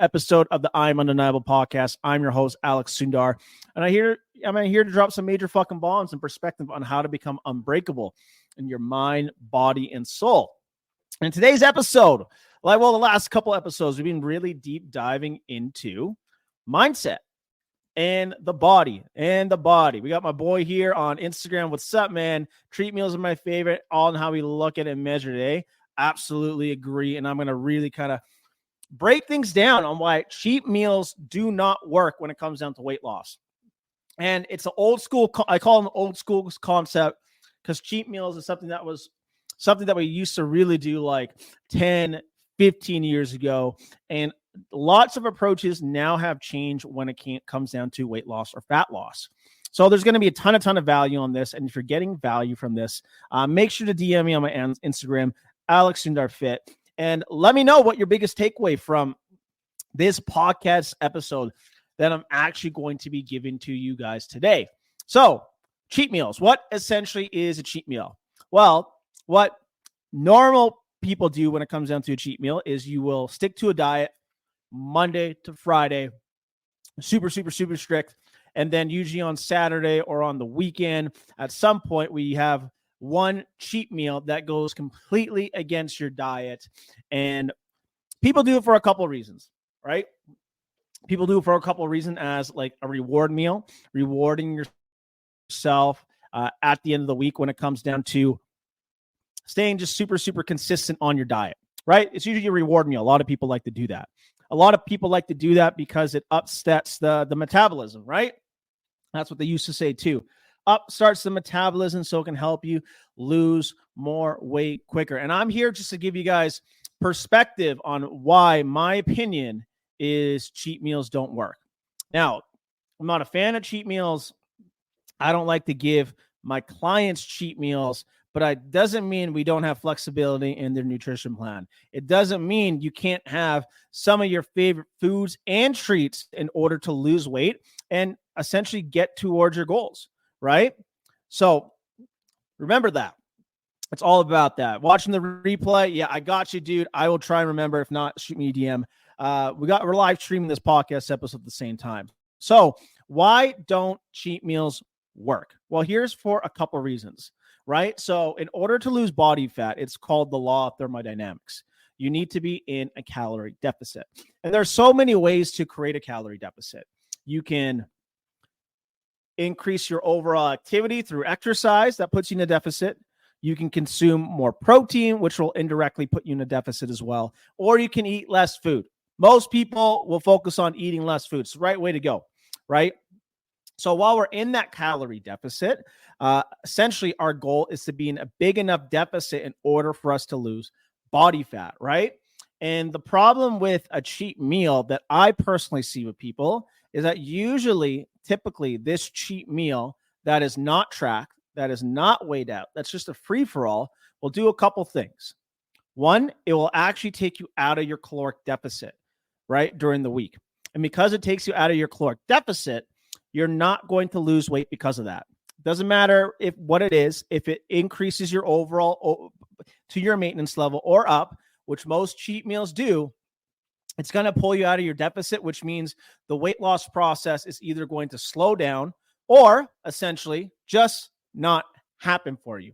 episode of the I'm Undeniable podcast. I'm your host, Alex Sundar, and I'm here to drop some major fucking bombs and perspective on how to become unbreakable in your mind, body, and soul. In today's episode, the last couple episodes, we've been really deep diving into mindset and the body. We got my boy here on Instagram. What's up, man? Treat meals are my favorite on how we look at and measure today. Absolutely agree. And I'm going to really kind of break things down on why cheat meals do not work when it comes down to weight loss. And it's an old school, I call it an old school concept because cheat meals is something that we used to really do like 10, 15 years ago. And lots of approaches now have changed when it comes down to weight loss or fat loss. So there's going to be a ton of value on this. And if you're getting value from this, make sure to DM me on my Instagram, Alex Sundar Fit, and let me know what your biggest takeaway from this podcast episode that I'm actually going to be giving to you guys today. So cheat meals. What essentially is a cheat meal? Well, what normal people do when it comes down to a cheat meal is you will stick to a diet Monday to Friday, super strict. And then usually on Saturday or on the weekend, at some point we have one cheat meal that goes completely against your diet. And people do it for a couple of reasons, right? People do it for a couple of reasons as like a reward meal, rewarding yourself at the end of the week when it comes down to staying just super consistent on your diet, right? It's usually a reward meal. A lot of people like to do that. A lot of people like to do that because it upsets the metabolism, right? That's what they used to say too. Starts the metabolism so it can help you lose more weight quicker. And I'm here just to give you guys perspective on why my opinion is cheat meals don't work. Now, I'm not a fan of cheat meals. I don't like to give my clients cheat meals, but it doesn't mean we don't have flexibility in their nutrition plan. It doesn't mean you can't have some of your favorite foods and treats in order to lose weight and essentially get towards your goals, right? So remember that. It's all about that. Watching the replay, yeah, I got you, dude. I will try and remember. If not, shoot me a DM. We're live streaming this podcast episode at the same time. So why don't cheat meals work? Well, here's for a couple of reasons, right? So in order to lose body fat, it's called the law of thermodynamics. You need to be in a calorie deficit. And there's so many ways to create a calorie deficit. You can increase your overall activity through exercise. That puts you in a deficit. You can consume more protein, which will indirectly put you in a deficit as well. Or you can eat less food. Most people will focus on eating less food. It's the right way to go, right? So while we're in that calorie deficit, essentially our goal is to be in a big enough deficit in order for us to lose body fat, right? And the problem with a cheat meal that I personally see with people is that typically this cheat meal that is not tracked, that is not weighed out, that's just a free-for-all, will do a couple things. One, it will actually take you out of your caloric deficit, right, during the week. And because it takes you out of your caloric deficit, you're not going to lose weight because of that. Doesn't matter what it is, if it increases your overall to your maintenance level or up, which most cheat meals do, it's going to pull you out of your deficit, which means the weight loss process is either going to slow down or essentially just not happen for you.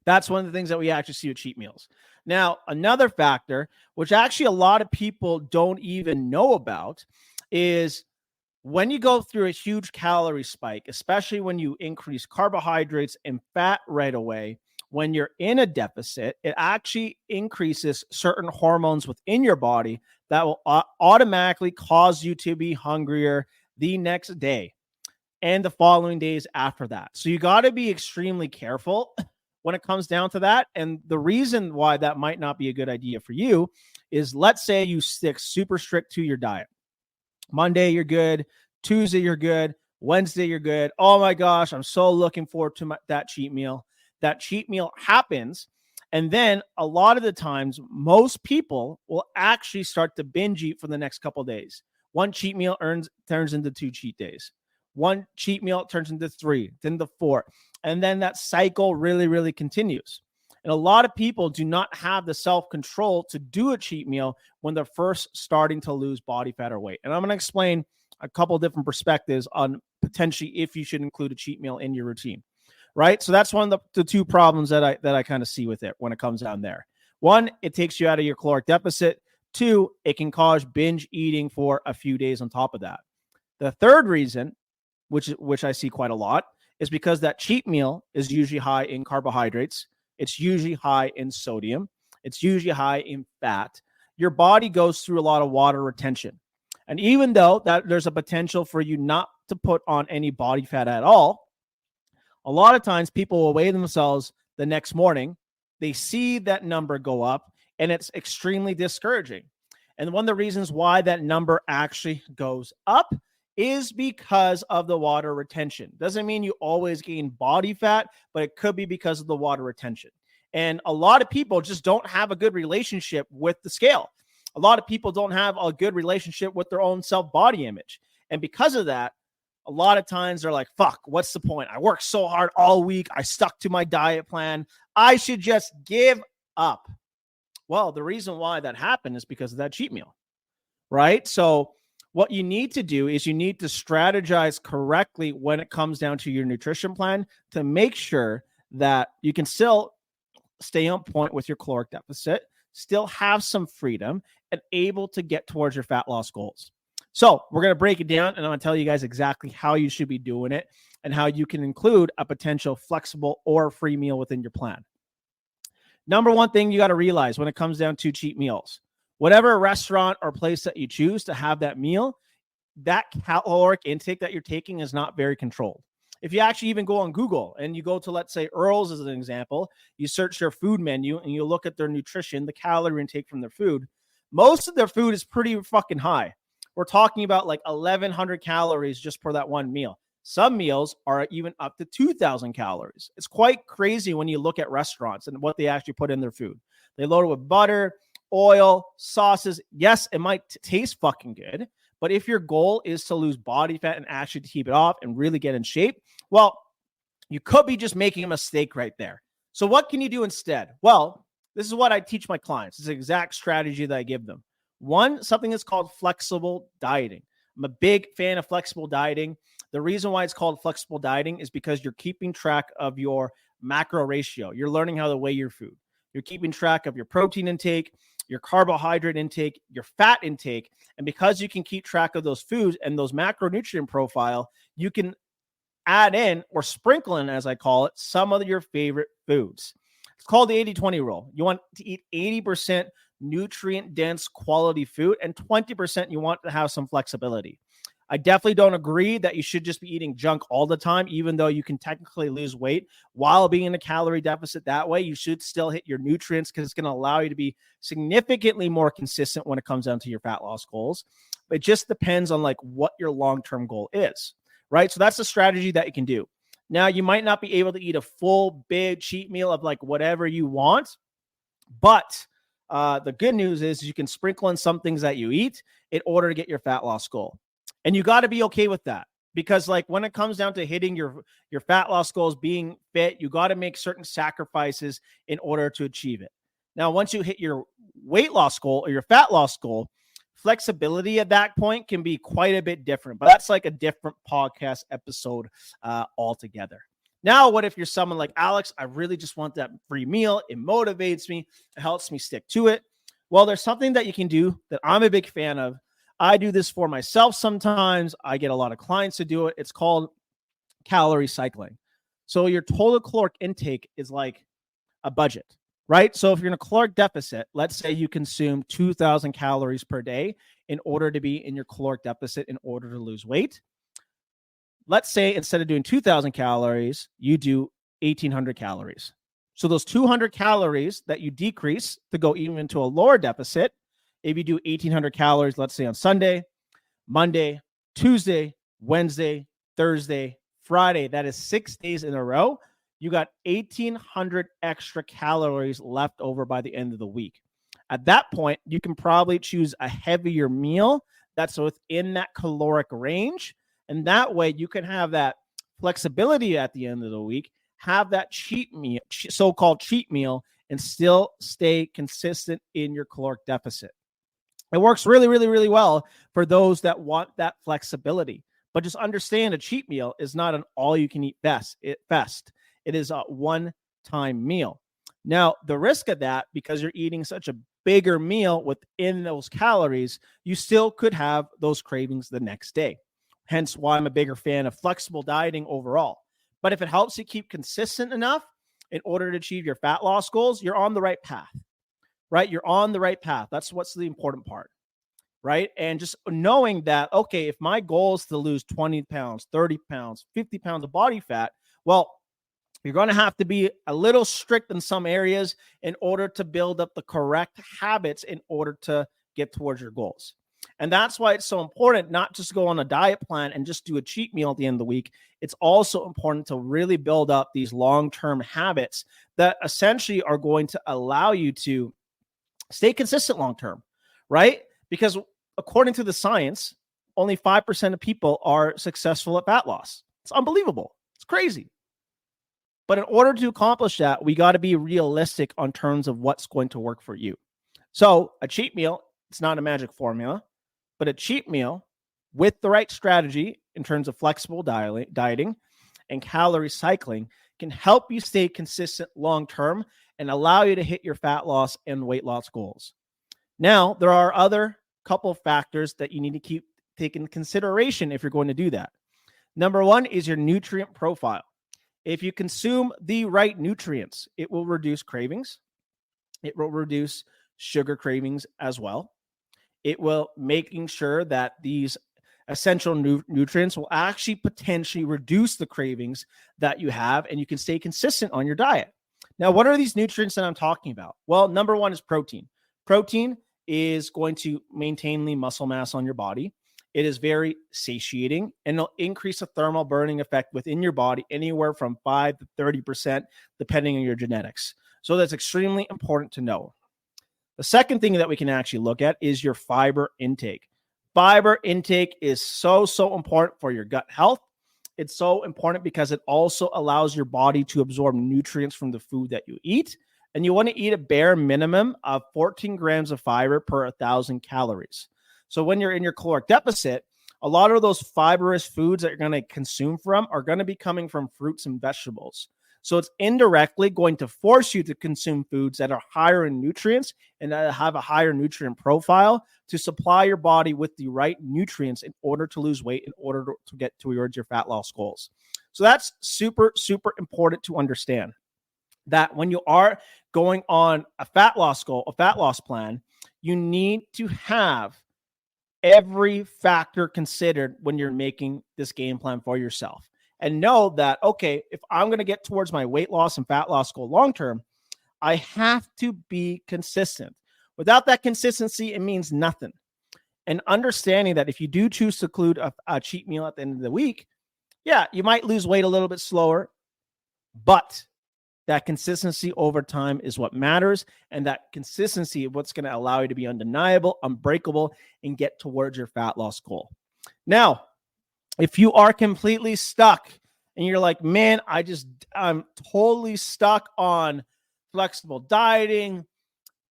That's one of the things that we actually see with cheat meals. Now, another factor, which actually a lot of people don't even know about, is when you go through a huge calorie spike, especially when you increase carbohydrates and fat right away, when you're in a deficit, it actually increases certain hormones within your body that will automatically cause you to be hungrier the next day and the following days after that. So you got to be extremely careful when it comes down to that. And the reason why that might not be a good idea for you is, let's say you stick super strict to your diet. Monday, you're good. Tuesday, you're good. Wednesday, you're good. Oh my gosh, I'm so looking forward to that cheat meal. That cheat meal happens. And then a lot of the times, most people will actually start to binge eat for the next couple of days. One cheat meal turns into 2 cheat days. One cheat meal turns into 3, then the 4. And then that cycle really continues. And a lot of people do not have the self-control to do a cheat meal when they're first starting to lose body fat or weight. And I'm going to explain a couple of different perspectives on potentially if you should include a cheat meal in your routine, right? So that's one of the two problems that I kind of see with it when it comes down there. One, it takes you out of your caloric deficit. Two, it can cause binge eating for a few days on top of that. The third reason, which I see quite a lot, is because that cheat meal is usually high in carbohydrates. It's usually high in sodium. It's usually high in fat. Your body goes through a lot of water retention. And even though that there's a potential for you not to put on any body fat at all, a lot of times people will weigh themselves the next morning. They see that number go up, and it's extremely discouraging. And one of the reasons why that number actually goes up is because of the water retention. Doesn't mean you always gain body fat, but it could be because of the water retention. And a lot of people just don't have a good relationship with the scale. A lot of people don't have a good relationship with their own self-body image. And because of that, a lot of times they're like, fuck, what's the point? I worked so hard all week. I stuck to my diet plan. I should just give up. Well, the reason why that happened is because of that cheat meal, right? So what you need to do is you need to strategize correctly when it comes down to your nutrition plan to make sure that you can still stay on point with your caloric deficit, still have some freedom, and able to get towards your fat loss goals. So we're going to break it down, and I'm going to tell you guys exactly how you should be doing it and how you can include a potential flexible or free meal within your plan. Number one thing you got to realize when it comes down to cheat meals, whatever restaurant or place that you choose to have that meal, that caloric intake that you're taking is not very controlled. If you actually even go on Google and you go to, let's say, Earl's as an example, you search their food menu and you look at their nutrition, the calorie intake from their food, most of their food is pretty fucking high. We're talking about like 1,100 calories just for that one meal. Some meals are even up to 2,000 calories. It's quite crazy when you look at restaurants and what they actually put in their food. They load it with butter, oil, sauces. Yes, it might taste fucking good, but if your goal is to lose body fat and actually to keep it off and really get in shape, well, you could be just making a mistake right there. So what can you do instead? Well, this is what I teach my clients. It's the exact strategy that I give them. One, something that's called flexible dieting. I'm a big fan of flexible dieting. The reason why it's called flexible dieting is because you're keeping track of your macro ratio. You're learning how to weigh your food. You're keeping track of your protein intake, your carbohydrate intake, your fat intake. And because you can keep track of those foods and those macronutrient profile, you can add in or sprinkle in, as I call it, some of your favorite foods. It's called the 80-20 rule. You want to eat 80% nutrient-dense quality food, and 20% you want to have some flexibility. I definitely don't agree that you should just be eating junk all the time, even though you can technically lose weight while being in a calorie deficit that way. You should still hit your nutrients because it's going to allow you to be significantly more consistent when it comes down to your fat loss goals. It just depends on like what your long-term goal is, right? So that's the strategy that you can do. Now, you might not be able to eat a full big cheat meal of like whatever you want, but the good news is you can sprinkle in some things that you eat in order to get your fat loss goal. And you got to be okay with that because like when it comes down to hitting your fat loss goals, being fit, you got to make certain sacrifices in order to achieve it. Now, once you hit your weight loss goal or your fat loss goal, flexibility at that point can be quite a bit different, but that's like a different podcast episode altogether. Now, what if you're someone like Alex? I really just want that free meal. It motivates me. It helps me stick to it. Well, there's something that you can do that I'm a big fan of. I do this for myself sometimes. I get a lot of clients to do it. It's called calorie cycling. So your total caloric intake is like a budget, right? So if you're in a caloric deficit, let's say you consume 2,000 calories per day in order to be in your caloric deficit in order to lose weight. Let's say instead of doing 2,000 calories, you do 1,800 calories. So those 200 calories that you decrease to go even into a lower deficit, if you do 1,800 calories, let's say on Sunday, Monday, Tuesday, Wednesday, Thursday, Friday, that is 6 days in a row, you got 1,800 extra calories left over by the end of the week. At that point, you can probably choose a heavier meal that's within that caloric range. And that way you can have that flexibility at the end of the week, have that cheat meal, so-called cheat meal, and still stay consistent in your caloric deficit. It works really, really, really well for those that want that flexibility. But just understand, a cheat meal is not an all-you-can-eat fest. It is a one-time meal. Now, the risk of that, because you're eating such a bigger meal within those calories, you still could have those cravings the next day. Hence why I'm a bigger fan of flexible dieting overall. But if it helps you keep consistent enough in order to achieve your fat loss goals, you're on the right path, right? You're on the right path. That's what's the important part, right? And just knowing that, okay, if my goal is to lose 20 pounds, 30 pounds, 50 pounds of body fat, well, you're going to have to be a little strict in some areas in order to build up the correct habits in order to get towards your goals. And that's why it's so important not just to go on a diet plan and just do a cheat meal at the end of the week. It's also important to really build up these long-term habits that essentially are going to allow you to stay consistent long-term, right? Because according to the science, only 5% of people are successful at fat loss. It's unbelievable. It's crazy. But in order to accomplish that, we got to be realistic on terms of what's going to work for you. So a cheat meal, it's not a magic formula, but a cheat meal with the right strategy in terms of flexible dieting and calorie cycling can help you stay consistent long-term and allow you to hit your fat loss and weight loss goals. Now, there are other couple factors that you need to keep taking consideration if you're going to do that. Number one is your nutrient profile. If you consume the right nutrients, it will reduce cravings. It will reduce sugar cravings as well. It will making sure that these essential nutrients will actually potentially reduce the cravings that you have, and you can stay consistent on your diet. Now, what are these nutrients that I'm talking about? Well, number one is protein. Protein is going to maintain lean muscle mass on your body. It is very satiating, and it'll increase a thermal burning effect within your body anywhere from 5 to 30%, depending on your genetics. So that's extremely important to know. The second thing that we can actually look at is your fiber intake. Fiber intake is so important for your gut health. It's so important because it also allows your body to absorb nutrients from the food that you eat. And you want to eat a bare minimum of 14 grams of fiber per 1,000 calories. So when you're in your caloric deficit, a lot of those fibrous foods that you're going to consume from are going to be coming from fruits and vegetables. So it's indirectly going to force you to consume foods that are higher in nutrients and that have a higher nutrient profile to supply your body with the right nutrients in order to lose weight, in order to get towards your fat loss goals. So that's super important to understand, that when you are going on a fat loss goal, a fat loss plan, you need to have every factor considered when you're making this game plan for yourself. And know that, okay, if I'm going to get towards my weight loss and fat loss goal long-term, I have to be consistent. Without that consistency, it means nothing. And understanding that if you do choose to include a cheat meal at the end of the week, yeah, you might lose weight a little bit slower, but that consistency over time is what matters. And that consistency is what's going to allow you to be undeniable, unbreakable, and get towards your fat loss goal. Now, if you are completely stuck and you're like, man, I'm totally stuck on flexible dieting,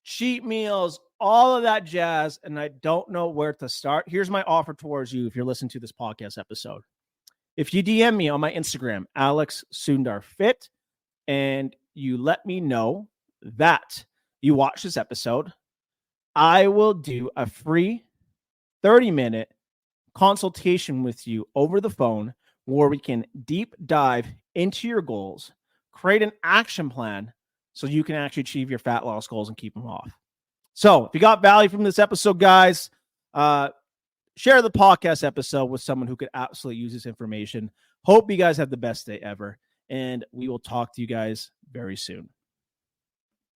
cheat meals, all of that jazz, and I don't know where to start, here's my offer towards you if you're listening to this podcast episode. If you DM me on my Instagram, Alex Sundar Fit, and you let me know that you watch this episode, I will do a free 30-minute consultation with you over the phone where we can deep dive into your goals, create an action plan so you can actually achieve your fat loss goals and keep them off. So if you got value from this episode, guys, share the podcast episode with someone who could absolutely use this information. Hope you guys have the best day ever, and we will talk to you guys very soon.